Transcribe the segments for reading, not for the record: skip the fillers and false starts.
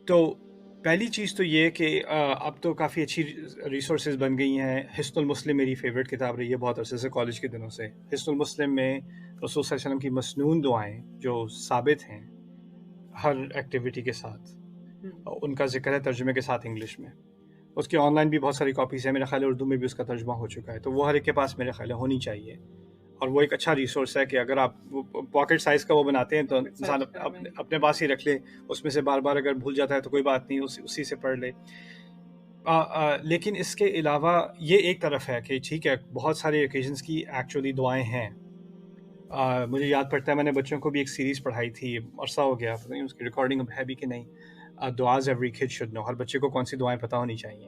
تو پہلی چیز تو یہ کہ اب تو کافی اچھی ریسورسز بن گئی ہیں. حصن المسلم میری فیوریٹ کتاب رہی ہے بہت عرصے سے، کالج کے دنوں سے. حصن المسلم میں رسول صلی اللہ علیہ وسلم کی مسنون دعائیں جو ثابت ہیں ہر ایکٹیویٹی کے ساتھ، ان کا ذکر ہے ترجمے کے ساتھ انگلش میں. اس کی آن لائن بھی بہت ساری کاپیز ہیں، میرا خیال ہے اردو میں بھی اس کا ترجمہ ہو چکا ہے. تو وہ ہر ایک کے پاس میرے خیال ہے ہونی چاہیے، اور وہ ایک اچھا ریسورس ہے کہ اگر آپ پاکٹ سائز کا وہ بناتے ہیں تو انسان اپنے پاس ہی رکھ لے، اس میں سے بار بار اگر بھول جاتا ہے تو کوئی بات نہیں، اسی سے پڑھ لے. لیکن اس کے علاوہ یہ ایک طرف ہے کہ ٹھیک ہے بہت سارے اوکیزنس کی ایکچولی دعائیں ہیں. مجھے یاد پڑتا ہے میں نے بچوں کو بھی ایک سیریز پڑھائی تھی، عرصہ ہو گیا، پتہ نہیں اس کی ریکارڈنگ اب ہے بھی کہ نہیں. دعاز ایوری کڈ شوڈ نو، ہر بچے کو کون سی دعائیں پتہ ہونی چاہیے،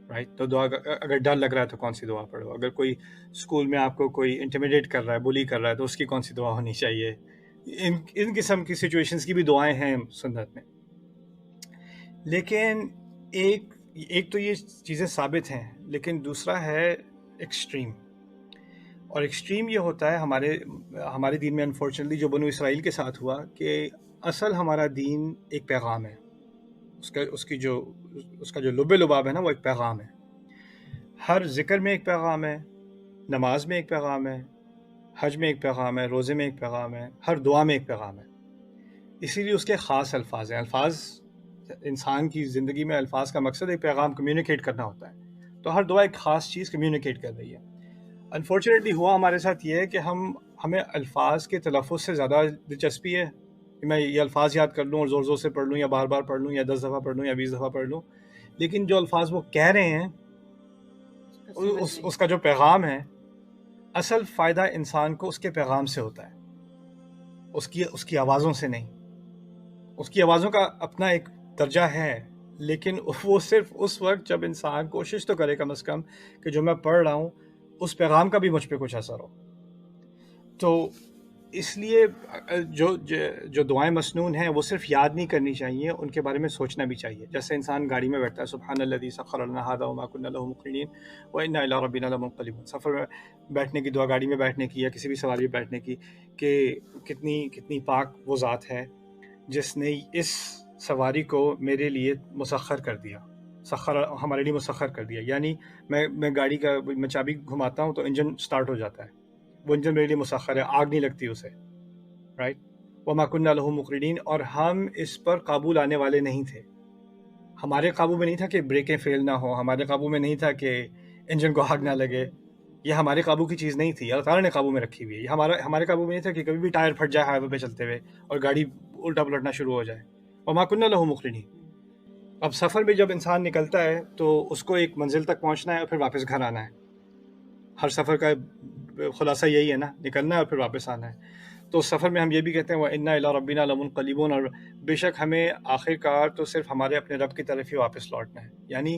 رائٹ؟ تو دعا اگر ڈر لگ رہا ہے تو کون سی دعا پڑھو، اگر کوئی اسکول میں آپ کو کوئی انٹیمیڈیٹ کر رہا ہے، بلی کر رہا ہے، تو اس کی کون سی دعا ہونی چاہیے. ان قسم کی سچویشنز کی بھی دعائیں ہیں سنت میں. لیکن ایک تو یہ چیزیں ثابت ہیں، لیکن دوسرا ہے ایکسٹریم. اور ایکسٹریم یہ ہوتا ہے ہمارے دین میں انفارچونیٹلی جو بنو اسرائیل کے ساتھ ہوا، کہ اصل ہمارا دین ایک پیغام ہے، اس کا جو لب لباب ہے نا وہ ایک پیغام ہے. ہر ذکر میں ایک پیغام ہے، نماز میں ایک پیغام ہے، حج میں ایک پیغام ہے، روزے میں ایک پیغام ہے، ہر دعا میں ایک پیغام ہے. اسی لیے اس کے خاص الفاظ ہیں. الفاظ انسان کی زندگی میں الفاظ کا مقصد ایک پیغام کمیونیکیٹ کرنا ہوتا ہے. تو ہر دعا ایک خاص چیز کمیونیکیٹ کر رہی ہے. انفارچونیٹلی ہوا ہمارے ساتھ یہ ہے کہ ہمیں الفاظ کے تلفظ سے زیادہ دلچسپی ہے کہ میں یہ الفاظ یاد کر لوں اور زور زور سے پڑھ لوں، یا بار بار پڑھ لوں، یا 10 دفعہ پڑھ لوں، یا 20 دفعہ پڑھ لوں. لیکن جو الفاظ وہ کہہ رہے ہیں، اس کا جو پیغام ہے، اصل فائدہ انسان کو اس کے پیغام سے ہوتا ہے، اس کی آوازوں سے نہیں. اس کی آوازوں کا اپنا ایک درجہ ہے، لیکن وہ صرف اس وقت جب انسان کوشش تو کرے کم از کم کہ جو میں پڑھ رہا ہوں اس پیغام کا بھی مجھ پہ کچھ اثر ہو. تو اس لیے جو دعائیں مسنون ہیں وہ صرف یاد نہیں کرنی چاہیے، ان کے بارے میں سوچنا بھی چاہیے. جیسے انسان گاڑی میں بیٹھتا ہے، سبحان الذی سخر لنا ھذا وما كنا له مقرنین وانا الی ربنا لمنقلبون. سفر میں بیٹھنے کی دعا، گاڑی میں بیٹھنے کی، یا کسی بھی سواری میں بیٹھنے کی، کہ کتنی پاک وہ ذات ہے جس نے اس سواری کو میرے لیے مسخر کر دیا. ہمارے لیے مسخر کر دیا، یعنی میں گاڑی کا میں چابی گھماتا ہوں تو انجن سٹارٹ ہو جاتا ہے، وہ انجن میرے لیے مسخر ہے، آگ نہیں لگتی اسے، رائٹ؟ وما كنا له مقرنین. اور ہم اس پر قابو لانے والے نہیں تھے. ہمارے قابو میں نہیں تھا کہ بریکیں فیل نہ ہو، ہمارے قابو میں نہیں تھا کہ انجن کو آگ نہ لگے. یہ ہمارے قابو کی چیز نہیں تھی، اللہ تعالیٰ نے قابو میں رکھی ہوئی ہے. یہ ہمارے قابو میں نہیں تھا کہ کبھی بھی ٹائر پھٹ جائے ہائی وے پہ چلتے ہوئے اور گاڑی الٹا پلٹنا شروع ہو جائے. وما كنا له مقرنین. اب سفر میں جب انسان نکلتا ہے تو اس کو ایک منزل تک پہنچنا ہے اور پھر واپس گھر آنا ہے. ہر سفر کا خلاصہ یہی ہے نا، نکلنا ہے اور پھر واپس آنا ہے. تو اس سفر میں ہم یہ بھی کہتے ہیں وَإِنَّا إِلَىٰ رَبِّنَا لَمُنقَلِبُونَ، اور بے شک ہمیں آخر کار تو صرف ہمارے اپنے رب کی طرف ہی واپس لوٹنا ہے. یعنی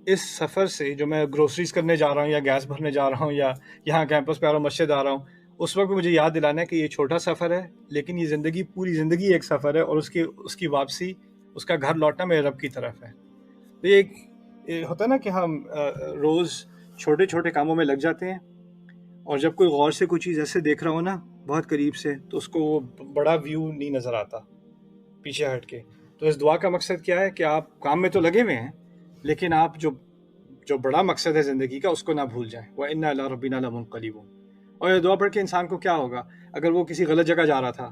اس سفر سے جو میں گروسریز کرنے جا رہا ہوں، یا گیس بھرنے جا رہا ہوں، یا یہاں کیمپس پہ آ رہا ہوں، مسجد آ رہا ہوں، اس وقت مجھے یاد دلانا ہے کہ یہ چھوٹا سفر ہے، لیکن یہ پوری زندگی ایک سفر ہے، اور اس کی واپسی، اس کا گھر لوٹنا میرے رب کی طرف ہے. تو یہ ہوتا ہے نا کہ ہم روز چھوٹے چھوٹے کاموں میں لگ جاتے ہیں، اور جب کوئی غور سے کوئی چیز ایسے دیکھ رہا ہو نا بہت قریب سے، تو اس کو وہ بڑا ویو نہیں نظر آتا پیچھے ہٹ کے. تو اس دعا کا مقصد کیا ہے کہ آپ کام میں تو لگے ہوئے ہیں، لیکن آپ جو بڑا مقصد ہے زندگی کا اس کو نہ بھول جائیں. وَإِنَّا إِلَىٰ رَبِّنَا لَمُنقَلِبُونَ. اور یہ دعا پڑھ کے انسان کو کیا ہوگا؟ اگر وہ کسی غلط جگہ جا رہا تھا،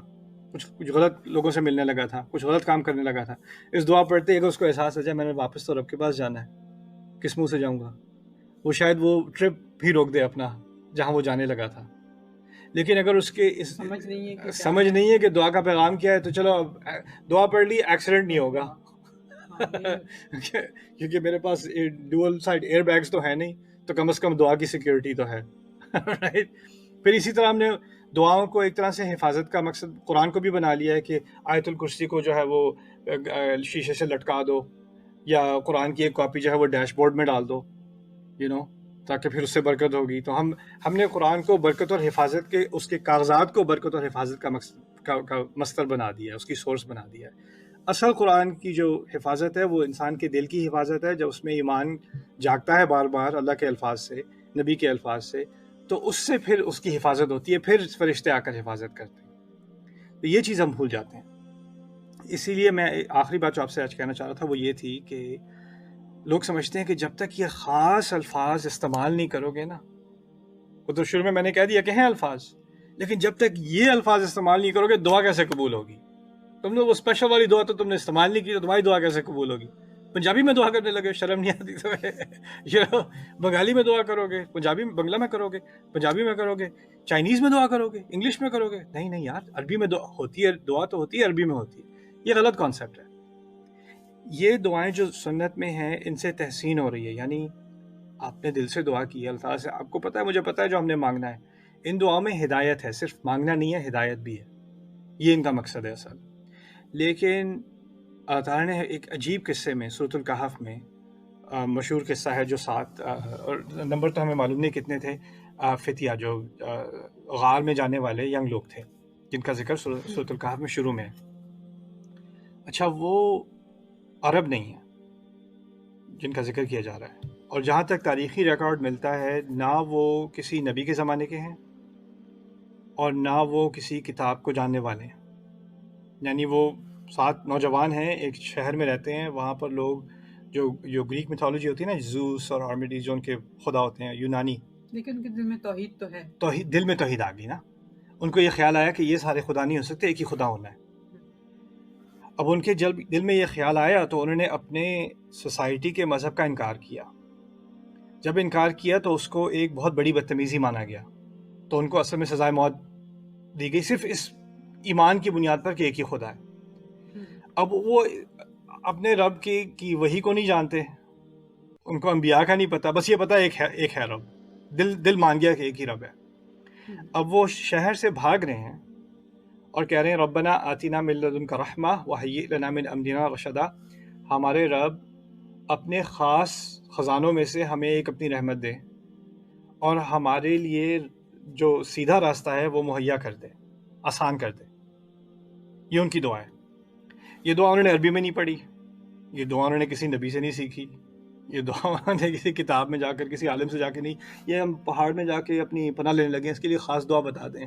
کچھ غلط لوگوں سے ملنے لگا تھا، کچھ غلط کام کرنے لگا تھا، اس دعا پڑھتے اگر اس کو احساس ہو جائے میں نے واپس تو رب کے پاس جانا ہے، کس منہ سے جاؤں گا، وہ شاید وہ ٹرپ بھی روک دے اپنا جہاں وہ جانے لگا تا. لیکن اگر اس کے سمجھ نہیں ہے کہ دعا کا پیغام کیا ہے، تو چلو دعا پڑھ لی، ایکسیڈنٹ نہیں ہوگا کیونکہ میرے پاس ڈوئل سائڈ ایئر بیگز تو ہے نہیں، تو کم از کم دعا کی سیکیورٹی تو ہے. پھر اسی طرح ہم نے دعاؤں کو ایک طرح سے حفاظت کا مقصد قرآن کو بھی بنا لیا ہے کہ آیت الکرسی کو جو ہے وہ شیشے سے لٹکا دو، یا قرآن کی ایک کاپی جو ہے وہ ڈیش بورڈ میں ڈال دو، تاکہ پھر اس سے برکت ہوگی. تو ہم نے قرآن کو برکت اور حفاظت کے، اس کے کاغذات کو برکت اور حفاظت کا مصدر بنا دیا ہے، اس کی سورس بنا دیا ہے. اصل قرآن کی جو حفاظت ہے وہ انسان کے دل کی حفاظت ہے. جب اس میں ایمان جاگتا ہے بار بار اللہ کے الفاظ سے، نبی کے الفاظ سے، تو اس سے پھر اس کی حفاظت ہوتی ہے، پھر فرشتے آ کر حفاظت کرتے ہیں. تو یہ چیز ہم بھول جاتے ہیں. اسی لیے میں آخری بات جو آپ سے آج کہنا چاہ رہا تھا وہ یہ تھی کہ لوگ سمجھتے ہیں کہ جب تک یہ خاص الفاظ استعمال نہیں کرو گے نا، وہ تو شروع میں نے کہہ دیا کہ ہیں الفاظ، لیکن جب تک یہ الفاظ استعمال نہیں کرو گے دعا کیسے قبول ہوگی؟ تم نے وہ اسپیشل والی دعا تو تم نے استعمال نہیں کی، تو تمہاری دعا کیسے قبول ہوگی؟ پنجابی میں دعا کرنے لگے، شرم نہیں آتی تمہیں؟ بنگالی میں دعا کرو گے، پنجابی میں بنگلہ میں کرو گے، پنجابی میں کرو گے، چائنیز میں دعا کرو گے، انگلش میں کرو گے؟ نہیں نہیں یار، عربی میں دعا ہوتی ہے، دعا تو ہوتی ہے، عربی میں ہوتی ہے۔ یہ غلط کانسیپٹ ہے۔ یہ دعائیں جو سنت میں ہیں ان سے تحسین ہو رہی ہے، یعنی آپ نے دل سے دعا کی ہے، الفاظ سے آپ کو پتہ ہے، مجھے پتہ ہے جو ہم نے مانگنا ہے۔ ان دعاؤں میں ہدایت ہے، صرف مانگنا نہیں ہے، ہدایت بھی ہے، یہ ان کا مقصد ہے اصل۔ لیکن اللہ تعالیٰ نے ایک عجیب قصے میں سورۃ الکہف میں، مشہور قصہ ہے جو 7 اور نمبر تو ہمیں معلوم نہیں کتنے تھے، فتیہ جو غار میں جانے والے ینگ لوگ تھے جن کا ذکر سورۃ الکہف میں شروع میں ہے۔ اچھا، وہ عرب نہیں ہے جن کا ذکر کیا جا رہا ہے، اور جہاں تک تاریخی ریکارڈ ملتا ہے نہ وہ کسی نبی کے زمانے کے ہیں اور نہ وہ کسی کتاب کو جاننے والے ہیں۔ یعنی وہ 7 نوجوان ہیں، ایک شہر میں رہتے ہیں، وہاں پر لوگ جو گریک میتھولوجی ہوتی ہے نا، زوس اور آرمیڈیز جو ان کے خدا ہوتے ہیں یونانی، لیکن ان کے دل میں توحید تو ہے، دل میں توحید آ گئی نا، ان کو یہ خیال آیا کہ یہ سارے خدا نہیں ہو سکتے، ایک ہی خدا ہونا ہے۔ اب ان کے دل میں یہ خیال آیا تو انہوں نے اپنے سوسائٹی کے مذہب کا انکار کیا۔ جب انکار کیا تو اس کو ایک بہت بڑی بدتمیزی مانا گیا، تو ان کو اصل میں سزائے موت دی گئی، صرف اس ایمان کی بنیاد پر کہ ایک ہی خدا ہے۔ اب وہ اپنے رب کی وحی کو نہیں جانتے، ان کو انبیاء کا نہیں پتا، بس یہ پتا ایک ہے رب، دل مان گیا کہ ایک ہی رب ہے۔ اب وہ شہر سے بھاگ رہے ہیں اور کہہ رہے ہیں ربنا آتنا من لدنک رحمہ وہیئ لنا من امرنا رشدا، ہمارے رب اپنے خاص خزانوں میں سے ہمیں ایک اپنی رحمت دے اور ہمارے لیے جو سیدھا راستہ ہے وہ مہیا کر دے، آسان کر دے۔ یہ ان کی دعا ہے۔ یہ دعا انہوں نے عربی میں نہیں پڑھی، یہ دعا انہوں نے کسی نبی سے نہیں سیکھی، یہ دعا انہوں نے کسی کتاب میں جا کر کسی عالم سے جا کے نہیں، یہ ہم پہاڑ میں جا کے اپنی پناہ لینے لگے اس کے لیے خاص دعا بتا دیں،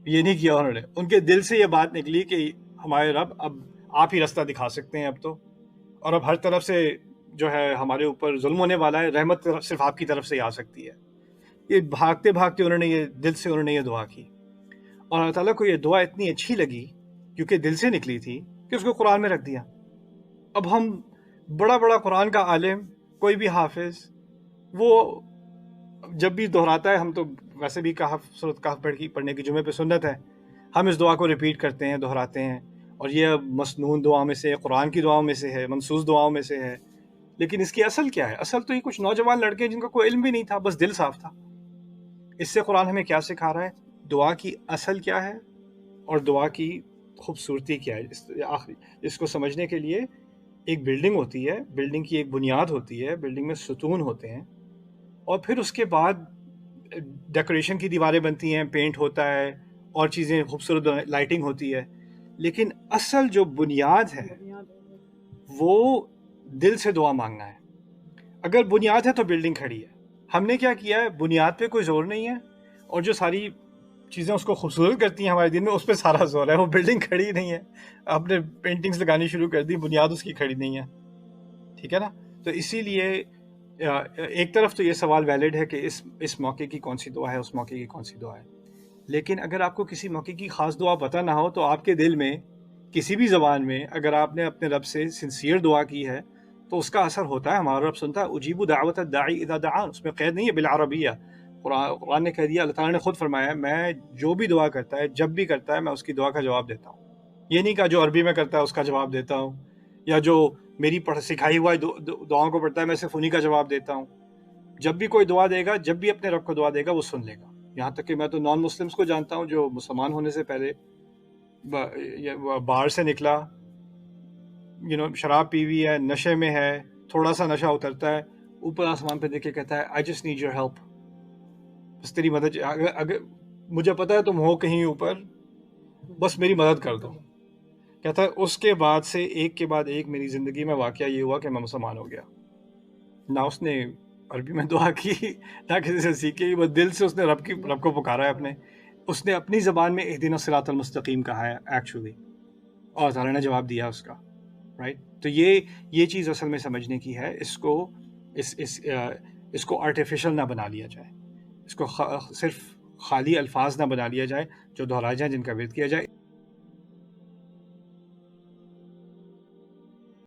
یہ نہیں کیا انہوں نے۔ ان کے دل سے یہ بات نکلی کہ ہمارے رب اب آپ ہی راستہ دکھا سکتے ہیں اب تو، اور اب ہر طرف سے جو ہے ہمارے اوپر ظلم ہونے والا ہے، رحمت صرف آپ کی طرف سے ہی آ سکتی ہے۔ یہ بھاگتے بھاگتے انہوں نے یہ دل سے انہوں نے یہ دعا کی، اور اللہ تعالیٰ کو یہ دعا اتنی اچھی لگی کیونکہ دل سے نکلی تھی کہ اس کو قرآن میں رکھ دیا۔ اب ہم بڑا قرآن کا عالم، کوئی بھی حافظ، وہ جب بھی دہراتا ہے، ہم تو ویسے بھی سورۃ کہف پڑھنے کی جمعے پہ سنت ہے، ہم اس دعا کو ریپیٹ کرتے ہیں، دہراتے ہیں، اور یہ مسنون دعاؤں میں سے، قرآن کی دعاؤں میں سے ہے، منسوس دعاؤں میں سے ہے۔ لیکن اس کی اصل کیا ہے؟ اصل تو یہ کچھ نوجوان لڑکے جن کا کوئی علم بھی نہیں تھا، بس دل صاف تھا۔ اس سے قرآن ہمیں کیا سکھا رہا ہے؟ دعا کی اصل کیا ہے اور دعا کی خوبصورتی کیا ہے۔ اس کو سمجھنے کے لیے ایک بلڈنگ ہوتی ہے، بلڈنگ کی ایک بنیاد ہوتی ہے، بلڈنگ میں ستون ہوتے ہیں، اور پھر اس کے بعد ڈیکوریشن کی دیواریں بنتی ہیں، پینٹ ہوتا ہے، اور چیزیں خوبصورت لائٹنگ ہوتی ہے، لیکن اصل جو بنیاد ہے وہ دل سے دعا مانگنا ہے۔ اگر بنیاد ہے تو بلڈنگ کھڑی ہے۔ ہم نے کیا کیا ہے؟ بنیاد پہ کوئی زور نہیں ہے، اور جو ساری چیزیں اس کو خوبصورت کرتی ہیں ہمارے دل میں، اس پہ سارا زور ہے۔ وہ بلڈنگ کھڑی نہیں ہے، آپ نے پینٹنگز لگانی شروع کر دی، بنیاد اس کی کھڑی نہیں ہے، ٹھیک ہے نا؟ تو اسی لیے ایک طرف تو یہ سوال ویلڈ ہے کہ اس موقع کی کون سی دعا ہے، اس موقع کی کون سی دعا ہے، لیکن اگر آپ کو کسی موقع کی خاص دعا پتہ نہ ہو تو آپ کے دل میں کسی بھی زبان میں اگر آپ نے اپنے رب سے سنسیئر دعا کی ہے تو اس کا اثر ہوتا ہے، ہمارا رب سنتا ہے۔ اجیب دعوت الداعی اذا دعان، اس میں قید نہیں ہے بالعربیہ، قرآن نے کہہ دیا، اللہ تعالیٰ نے خود فرمایا میں جو بھی دعا کرتا ہے، جب بھی کرتا ہے، میں اس کی دعا کا جواب دیتا ہوں۔ یہ نہیں کہا جو عربی میں کرتا ہے اس کا جواب دیتا ہوں، یا جو میری سکھائی ہوا دعاؤں کو پڑھتا ہے میں صرف انہی کا جواب دیتا ہوں۔ جب بھی کوئی دعا دے گا، جب بھی اپنے رب کو دعا دے گا، وہ سن لے گا۔ یہاں تک کہ میں تو نان مسلمس کو جانتا ہوں جو مسلمان ہونے سے پہلے باہر سے نکلا، شراب پی ہوئی ہے، نشے میں ہے، تھوڑا سا نشہ اترتا ہے، اوپر آسمان پہ دیکھ کے کہتا ہے I just need your help، بس تیری مدد، اگر مجھے پتا ہے تم ہو کہیں اوپر، بس میری مدد کر دو۔ کہتا ہے اس کے بعد سے ایک کے بعد ایک میری زندگی میں واقعہ یہ ہوا کہ میں مسلمان ہو گیا۔ نہ اس نے عربی میں دعا کی، نہ کسی سے سیکھی، بس دل سے اس نے رب کو پکارا ہے، اس نے اپنی زبان میں اہدنا الصراط المستقیم کہا ہے ایکچولی۔ اور تعالیٰ نے جواب دیا اس کا، رائٹ. تو یہ چیز اصل میں سمجھنے کی ہے. اس کو آرٹیفیشل نہ بنا لیا جائے، اس کو صرف خالی الفاظ نہ بنا لیا جائے جو دہرائے جائیں، جن کا ورد کیا جائے.